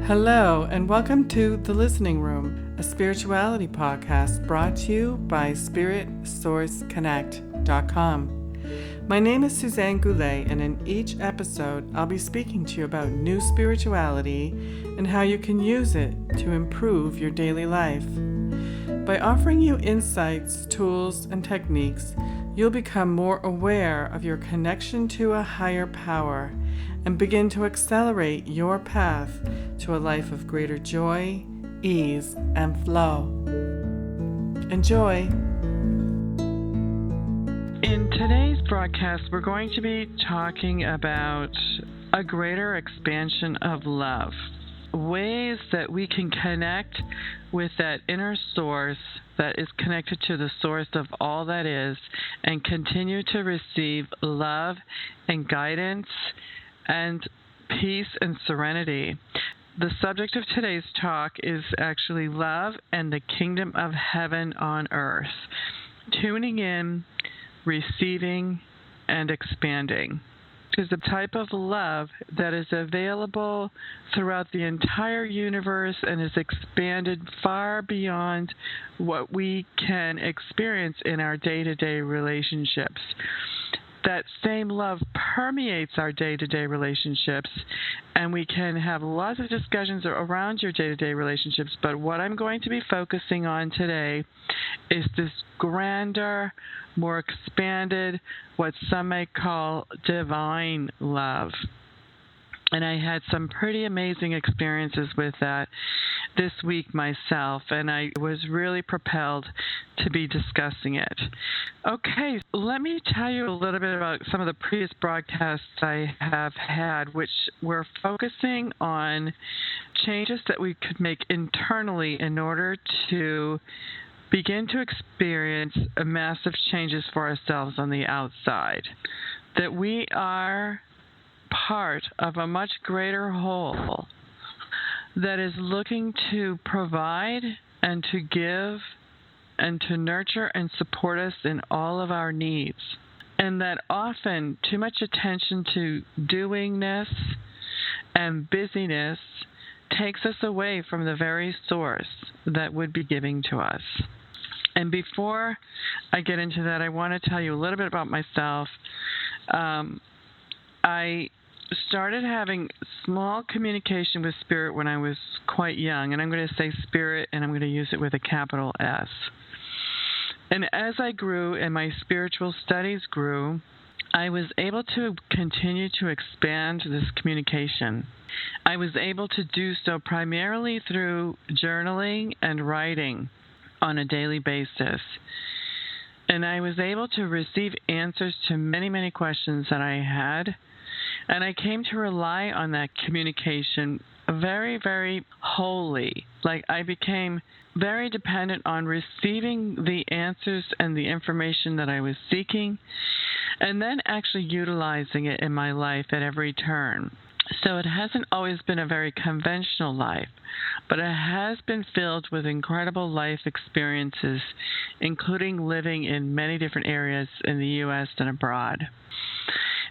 Hello, and welcome to The Listening Room, a spirituality podcast brought to you by SpiritSourceConnect.com. My name is Suzanne Goulet, and in each episode, I'll be speaking to you about new spirituality and how you can use it to improve your daily life. By offering you insights, tools, and techniques, you'll become more aware of your connection to a higher power and begin to accelerate your path to a life of greater joy, ease, and flow. Enjoy. In today's broadcast, we're going to be talking about a greater expansion of love, ways that we can connect with that inner source that is connected to the source of all that is and continue to receive love and guidance and peace and serenity. The subject of today's talk is actually love and the kingdom of heaven on earth. Tuning in, receiving, and expanding is a type of love that is available throughout the entire universe and is expanded far beyond what we can experience in our day-to-day relationships. That same love permeates our day-to-day relationships, and we can have lots of discussions around your day-to-day relationships, but what I'm going to be focusing on today is this grander, more expanded, what some may call divine love. And I had some pretty amazing experiences with that this week myself, and I was really propelled to be discussing it. Okay, let me tell you a little bit about some of the previous broadcasts I have had, which were focusing on changes that we could make internally in order to begin to experience massive changes for ourselves on the outside. That we are part of a much greater whole that is looking to provide and to give and to nurture and support us in all of our needs. And that often too much attention to doingness and busyness takes us away from the very source that would be giving to us. And before I get into that, I want to tell you a little bit about myself. I started having small communication with Spirit when I was quite young, and I'm going to say Spirit, and I'm going to use it with a capital S. And as I grew and my spiritual studies grew, I was able to continue to expand this communication. I was able to do so primarily through journaling and writing on a daily basis. And I was able to receive answers to many, many questions that I had. And I came to rely on that communication very, very wholly. Like I became very dependent on receiving the answers and the information that I was seeking, and then actually utilizing it in my life at every turn. So it hasn't always been a very conventional life, but it has been filled with incredible life experiences, including living in many different areas in the U.S. and abroad.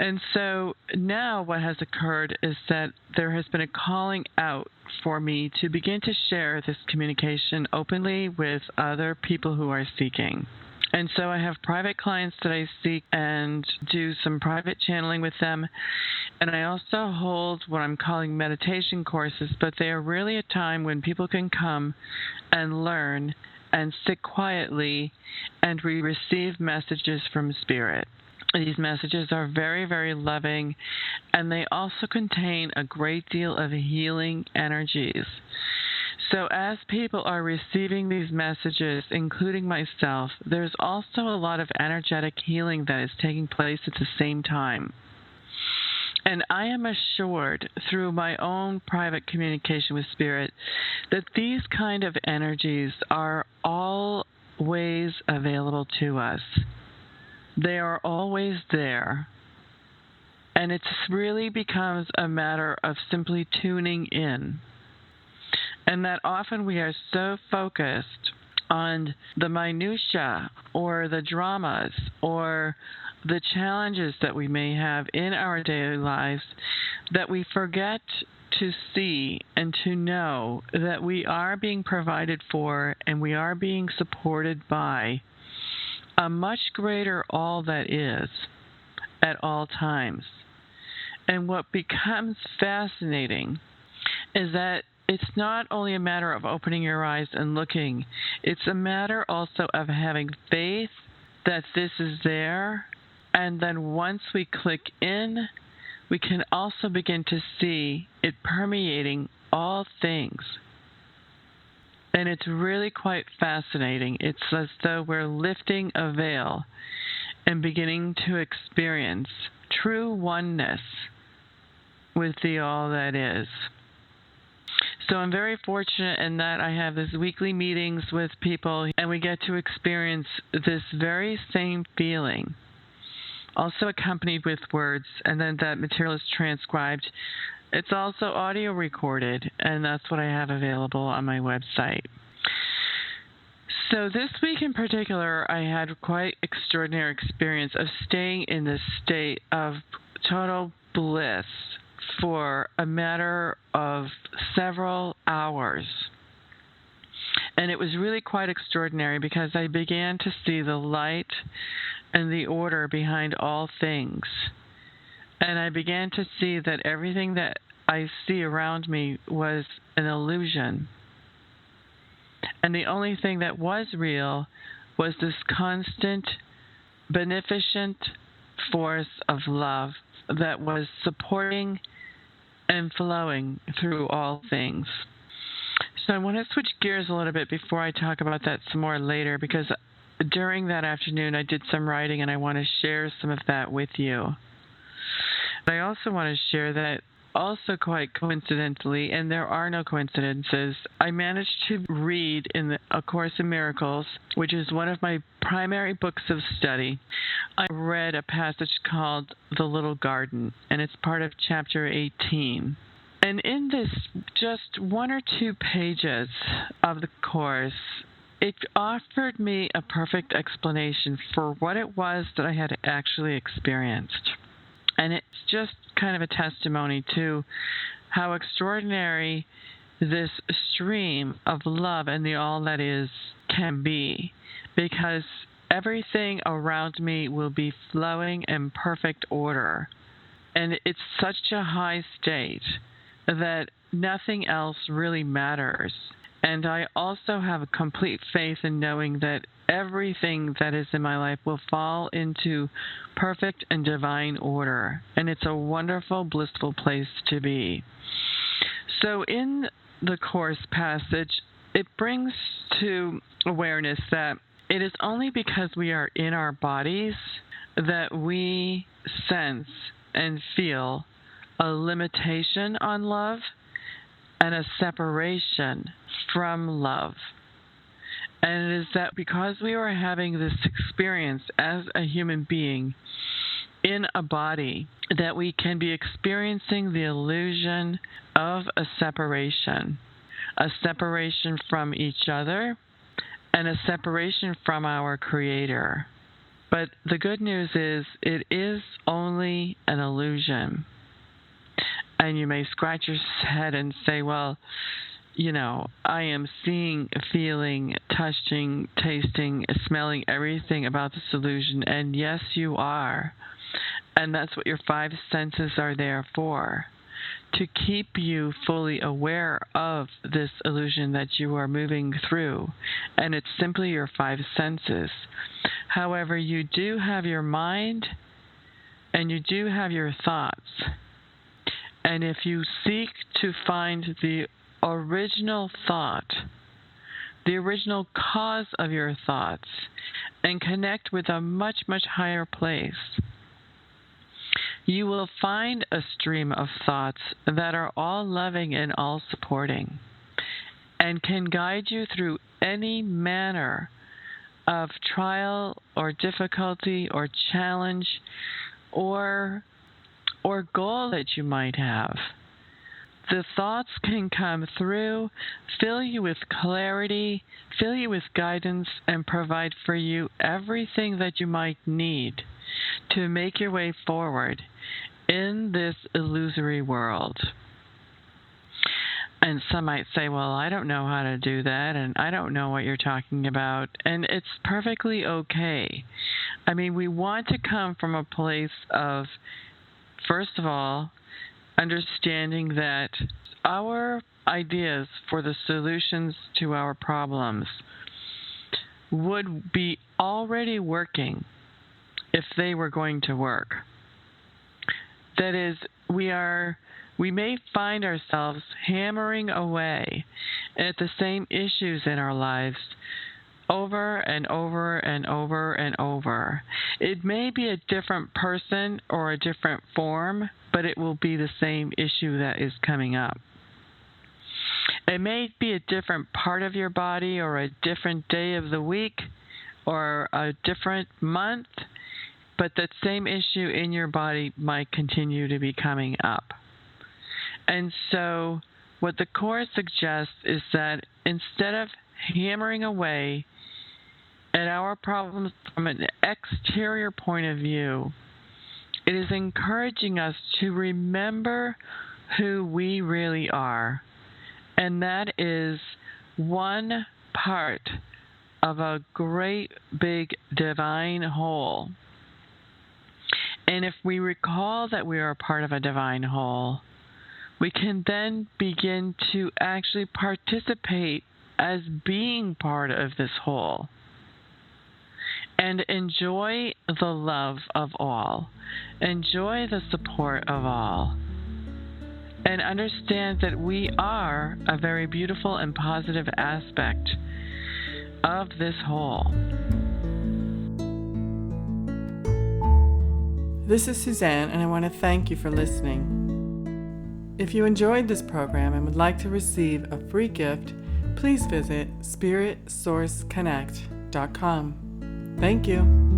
And so now what has occurred is that there has been a calling out for me to begin to share this communication openly with other people who are seeking. And so I have private clients that I seek and do some private channeling with them. And I also hold what I'm calling meditation courses, but they are really a time when people can come and learn and sit quietly and we receive messages from Spirit. These messages are very, very loving, and they also contain a great deal of healing energies. So as people are receiving these messages, including myself, there's also a lot of energetic healing that is taking place at the same time. And I am assured through my own private communication with Spirit that these kind of energies are always available to us. They are always there. And it really becomes a matter of simply tuning in. And that often we are so focused on the minutia or the dramas or the challenges that we may have in our daily lives that we forget to see and to know that we are being provided for and we are being supported by a much greater all that is at all times. And what becomes fascinating is that it's not only a matter of opening your eyes and looking, it's a matter also of having faith that this is there. And then once we click in, we can also begin to see it permeating all things. And it's really quite fascinating. It's as though we're lifting a veil and beginning to experience true oneness with the all that is. So I'm very fortunate in that I have these weekly meetings with people and we get to experience this very same feeling, also accompanied with words, and then that material is transcribed. It's also audio recorded, and that's what I have available on my website. So this week in particular, I had quite extraordinary experience of staying in this state of total bliss for a matter of several hours. And it was really quite extraordinary because I began to see the light and the order behind all things. And I began to see that everything that I see around me was an illusion. And the only thing that was real was this constant, beneficent force of love that was supporting and flowing through all things. So I want to switch gears a little bit before I talk about that some more later, because during that afternoon I did some writing and I want to share some of that with you. But I also want to share that also quite coincidentally, and there are no coincidences, I managed to read in A Course in Miracles, which is one of my primary books of study. I read a passage called The Little Garden, and it's part of chapter 18. And in this just 1 or 2 pages of the Course, it offered me a perfect explanation for what it was that I had actually experienced. And it's just kind of a testimony to how extraordinary this stream of love and the all that is can be, because everything around me will be flowing in perfect order. And it's such a high state that nothing else really matters. And I also have a complete faith in knowing that everything that is in my life will fall into perfect and divine order. And it's a wonderful, blissful place to be. So in the Course passage, it brings to awareness that it is only because we are in our bodies that we sense and feel a limitation on love and a separation from love. And it is that because we are having this experience as a human being in a body, that we can be experiencing the illusion of a separation from each other, and a separation from our Creator. But the good news is it is only an illusion. And you may scratch your head and say, well, you know, I am seeing, feeling, touching, tasting, smelling everything about this illusion. And yes, you are. And that's what your 5 senses are there for, to keep you fully aware of this illusion that you are moving through. And it's simply your 5 senses. However, you do have your mind and you do have your thoughts. And if you seek to find the original thought, the original cause of your thoughts, and connect with a much, much higher place, you will find a stream of thoughts that are all loving and all supporting, and can guide you through any manner of trial or difficulty or challenge or goal that you might have. The thoughts can come through, fill you with clarity, fill you with guidance, and provide for you everything that you might need to make your way forward in this illusory world. And some might say, well, I don't know how to do that, and I don't know what you're talking about. And it's perfectly okay. I mean, we want to come from a place of, first of all, understanding that our ideas for the solutions to our problems would be already working if they were going to work. That is, we may find ourselves hammering away at the same issues in our lives over and over and over and over. It may be a different person or a different form, but it will be the same issue that is coming up. It may be a different part of your body or a different day of the week or a different month, but that same issue in your body might continue to be coming up. And so what the Course suggests is that instead of hammering away at our problems from an exterior point of view, it is encouraging us to remember who we really are. And that is one part of a great big divine whole. And if we recall that we are a part of a divine whole, we can then begin to actually participate as being part of this whole and enjoy the love of all, enjoy the support of all, and understand that we are a very beautiful and positive aspect of this whole. This is Suzanne, and I want to thank you for listening. If you enjoyed this program and would like to receive a free gift, please visit spiritsourceconnect.com. Thank you.